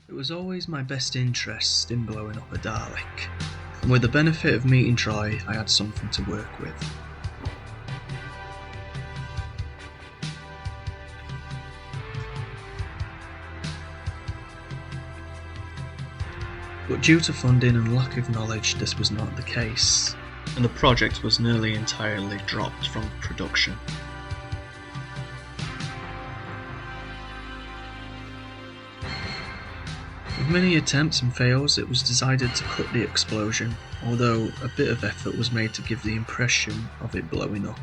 It was always my best interest in blowing up a Dalek, and with the benefit of meeting Troy, I had something to work with. But due to funding and lack of knowledge, this was not the case, and the project was nearly entirely dropped from production. With many attempts and fails, it was decided to cut the explosion, although a bit of effort was made to give the impression of it blowing up.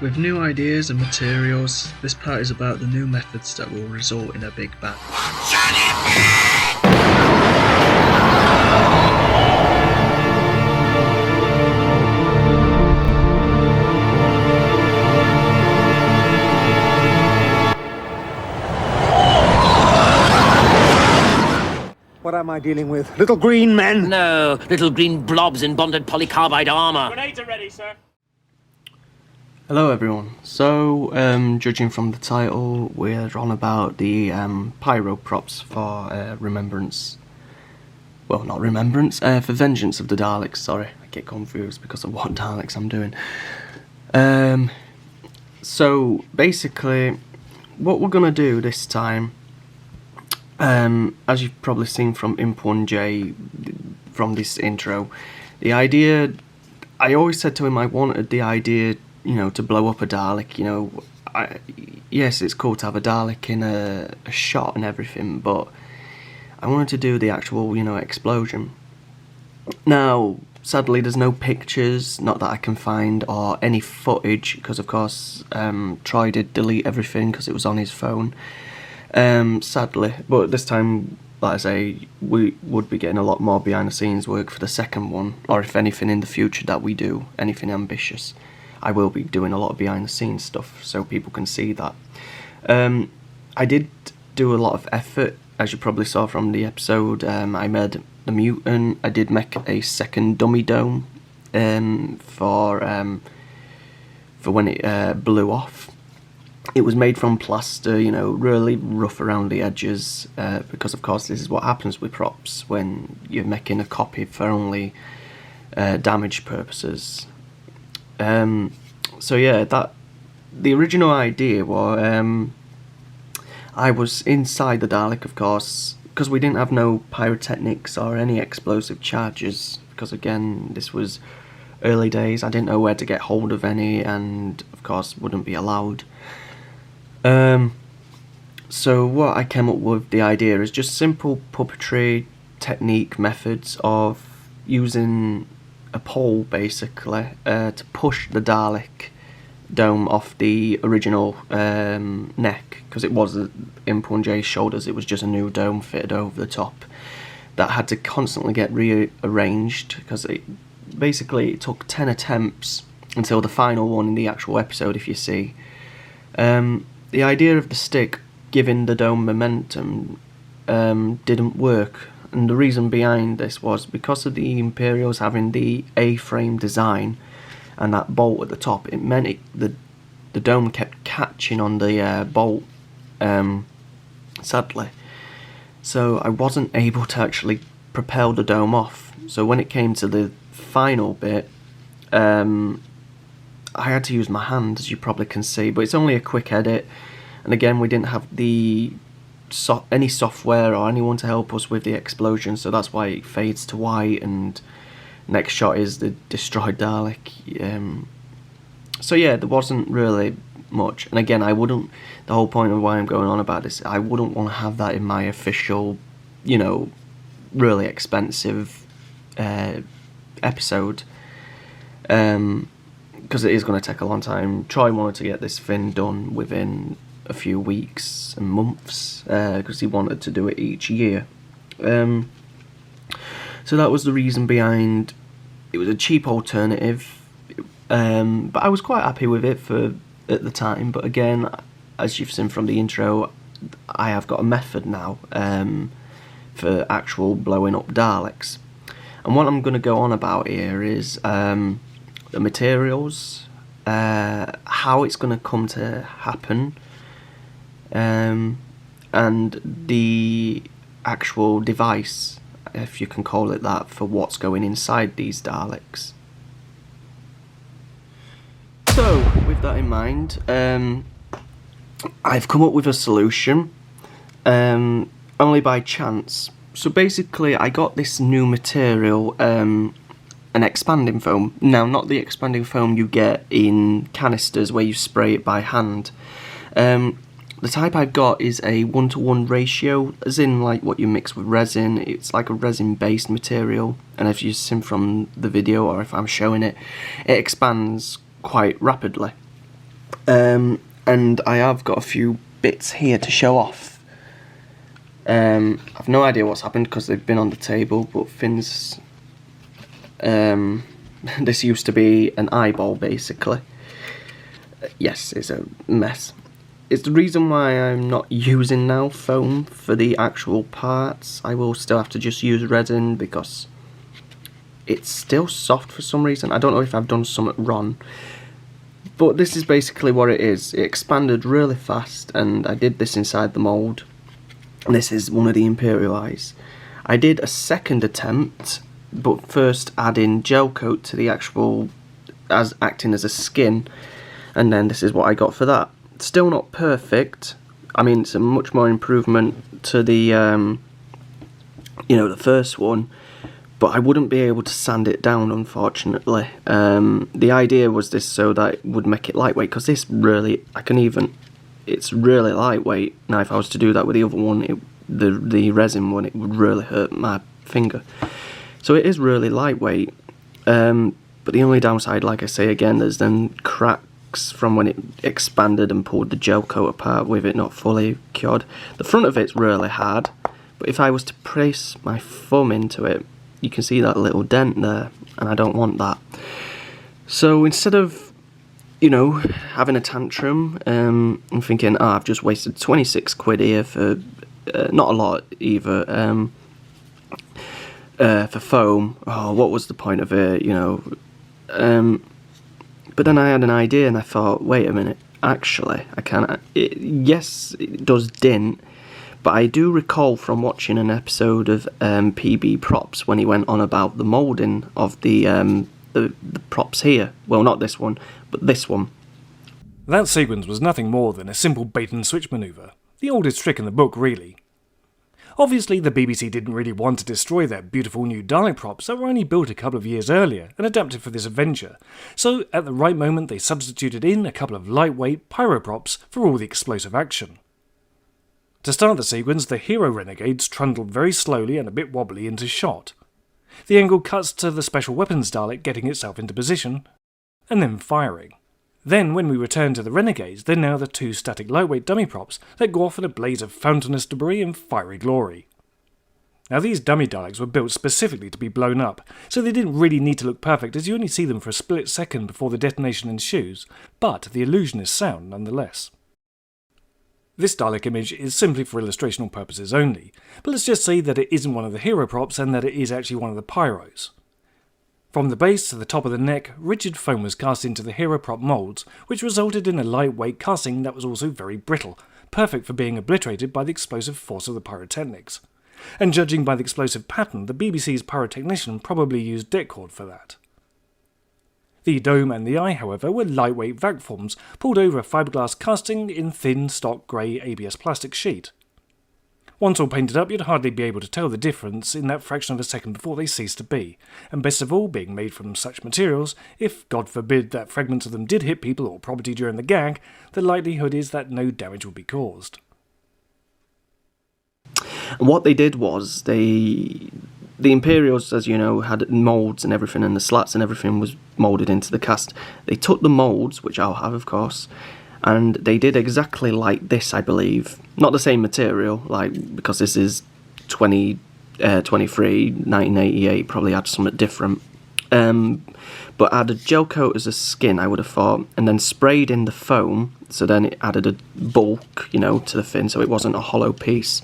With new ideas and materials, this part is about the new methods that will result in a big bang. What am I dealing with? Little green men? No, little green blobs in bonded polycarbide armour. Grenades are ready, sir. Hello everyone, so judging from the title, we're on about the pyro props for Remembrance. Well, not Remembrance, for Vengeance of the Daleks, sorry. I get confused because of what Daleks I'm doing. So basically, what we're going to do this time, as you've probably seen from Imp1J, from this intro, the idea, I always said to him I wanted the idea, you know, to blow up a Dalek, you know. Yes, it's cool to have a Dalek in a shot and everything, but I wanted to do the actual, you know, explosion. Now, sadly, there's no pictures, not that I can find, or any footage, because of course, Troy did delete everything because it was on his phone, sadly. But this time, like I say, we would be getting a lot more behind the scenes work for the second one, or if anything in the future that we do, anything ambitious, I will be doing a lot of behind the scenes stuff so people can see that. I did do a lot of effort, as you probably saw from the episode. I made the mutant, I did make a second dummy dome for when it blew off. It was made from plaster, you know, really rough around the edges, because of course this is what happens with props when you're making a copy for only damage purposes. So yeah, that the original idea was I was inside the Dalek, of course, because we didn't have no pyrotechnics or any explosive charges, because again, this was early days, I didn't know where to get hold of any, and of course wouldn't be allowed. So what I came up with, the idea is just simple puppetry technique methods of using a pole basically to push the Dalek dome off the original neck, because it was Imp1J's shoulders, it was just a new dome fitted over the top that had to constantly get rearranged, because it took 10 attempts until the final one in the actual episode, if you see. The idea of the stick giving the dome momentum didn't work. And the reason behind this was because of the Imperials having the A-frame design and that bolt at the top, it meant the dome kept catching on the bolt, sadly. So I wasn't able to actually propel the dome off. So when it came to the final bit, I had to use my hand, as you probably can see, but it's only a quick edit. And again, we didn't have any software or anyone to help us with the explosion, so that's why it fades to white, and next shot is the destroyed Dalek. So yeah, there wasn't really much, and again, the whole point of why I'm going on about this, I wouldn't want to have that in my official, you know, really expensive episode, because it is going to take a long time. Troy wanted to get this thing done within a few weeks and months, because he wanted to do it each year. So that was the reason behind. It was a cheap alternative. But I was quite happy with it at the time. But again, as you've seen from the intro, I have got a method now for actual blowing up Daleks. And what I'm going to go on about here is the materials, how it's going to come to happen, and the actual device, if you can call it that, for what's going inside these Daleks. So, with that in mind, I've come up with a solution, only by chance. So basically, I got this new material, an expanding foam. Now, not the expanding foam you get in canisters where you spray it by hand. The type I've got is a 1-to-1 ratio, as in like what you mix with resin. It's like a resin-based material, and if you've seen from the video, or if I'm showing it, it expands quite rapidly. And I have got a few bits here to show off. I've no idea what's happened because they've been on the table, but Finn's... this used to be an eyeball, basically. Yes, it's a mess. It's the reason why I'm not using now foam for the actual parts. I will still have to just use resin because it's still soft for some reason. I don't know if I've done something wrong. But this is basically what it is. It expanded really fast, and I did this inside the mould. This is one of the Imperial eyes. I did a second attempt, but first adding gel coat to the actual, as acting as a skin, and then this is what I got for that. Still not perfect. I mean, it's a much more improvement to the, the first one, but I wouldn't be able to sand it down, unfortunately. The idea was this so that it would make it lightweight, because this really, it's really lightweight. Now, if I was to do that with the other one, the resin one, it would really hurt my finger. So it is really lightweight, but the only downside, like I say again, there's then cracks from when it expanded and pulled the gel coat apart with it not fully cured. The front of it's really hard, but if I was to press my thumb into it, you can see that little dent there, and I don't want that. So instead of, having a tantrum, I'm thinking, I've just wasted 26 quid here for, not a lot either, for foam. Oh, what was the point of it, But then I had an idea and I thought, wait a minute, actually, yes, it does dint, but I do recall from watching an episode of PB Props when he went on about the moulding of the props here. Well, not this one, but this one. That sequence was nothing more than a simple bait-and-switch manoeuvre. The oldest trick in the book, really. Obviously, the BBC didn't really want to destroy their beautiful new Dalek props that were only built a couple of years earlier and adapted for this adventure, so at the right moment they substituted in a couple of lightweight pyro props for all the explosive action. To start the sequence, the hero renegades trundled very slowly and a bit wobbly into shot. The angle cuts to the special weapons Dalek getting itself into position, and then firing. Then, when we return to the renegades, they're now the two static lightweight dummy props that go off in a blaze of fountainous debris and fiery glory. Now, these dummy Daleks were built specifically to be blown up, so they didn't really need to look perfect as you only see them for a split second before the detonation ensues, but the illusion is sound nonetheless. This Dalek image is simply for illustrational purposes only, but let's just say that it isn't one of the hero props and that it is actually one of the pyros. From the base to the top of the neck, rigid foam was cast into the hero prop moulds, which resulted in a lightweight casting that was also very brittle, perfect for being obliterated by the explosive force of the pyrotechnics. And judging by the explosive pattern, the BBC's pyrotechnician probably used deck cord for that. The dome and the eye, however, were lightweight vac forms pulled over a fiberglass casting in thin, stock grey ABS plastic sheet. Once all painted up, you'd hardly be able to tell the difference in that fraction of a second before they ceased to be, and best of all, being made from such materials, if, God forbid, that fragments of them did hit people or property during the gag, the likelihood is that no damage would be caused. And what they did was, the Imperials, as you know, had moulds and everything, and the slats and everything was moulded into the cast. They took the moulds, which I'll have, of course, and they did exactly like this, I believe. Not the same material, because this is 1988, probably had something different. but added gel coat as a skin, I would have thought, and then sprayed in the foam, so then it added a bulk, you know, to the fin, so it wasn't a hollow piece.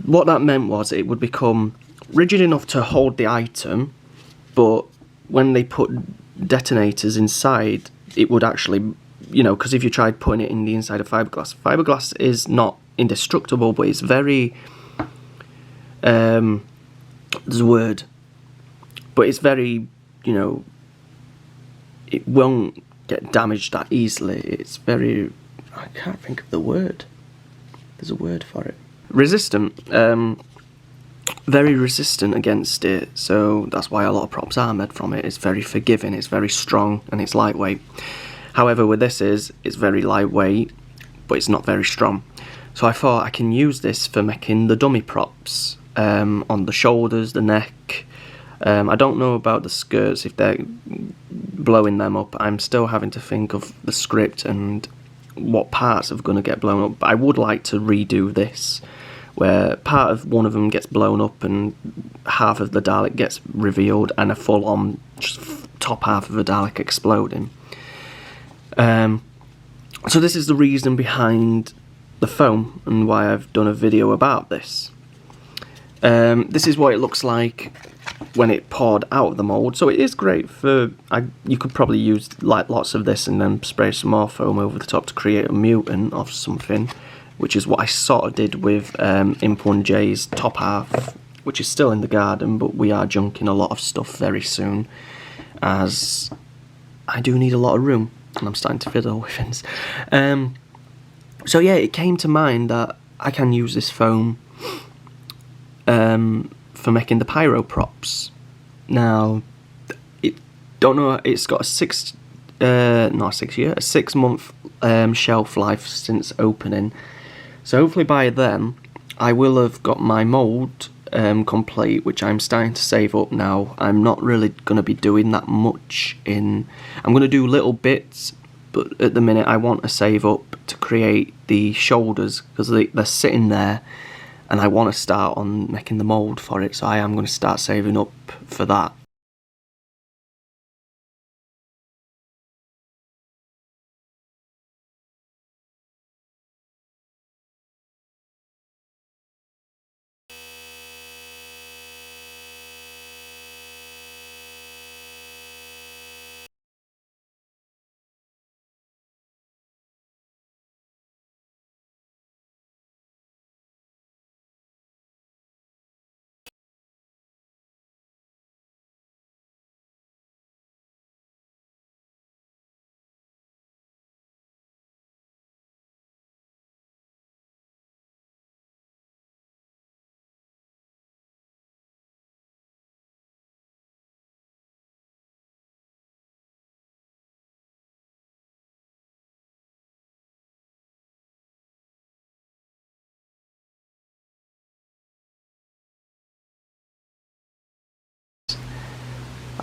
What that meant was it would become rigid enough to hold the item, but when they put detonators inside, it would actually, you know, because if you tried putting it in the inside of fiberglass is not indestructible, but it's very, there's a word, but it's very, you know, it won't get damaged that easily. It's very, I can't think of the word. There's a word for it. Resistant. Very resistant against it, so that's why a lot of props are made from it. It's very forgiving, it's very strong, and it's lightweight. However, with this it's very lightweight, but it's not very strong. So I thought I can use this for making the dummy props on the shoulders, the neck. I don't know about the skirts, if they're blowing them up. I'm still having to think of the script and what parts are going to get blown up. But I would like to redo this, where part of one of them gets blown up and half of the Dalek gets revealed and a full-on just top half of the Dalek exploding. So this is the reason behind the foam and why I've done a video about this. This is what it looks like when it poured out of the mould, so it is great for, you could probably use like lots of this and then spray some more foam over the top to create a mutant of something, which is what I sort of did with Imperial J's top half, which is still in the garden, but we are junking a lot of stuff very soon, as I do need a lot of room, and I'm starting to fiddle with things. So yeah, it came to mind that I can use this foam for making the pyro props. Now, it's got a 6 month shelf life since opening. So hopefully by then I will have got my mould complete, which I'm starting to save up now. I'm not really going to be doing that much I'm going to do little bits, but at the minute I want to save up to create the shoulders, because they're sitting there and I want to start on making the mould for it, so I am going to start saving up for that.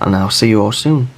And I'll see you all soon.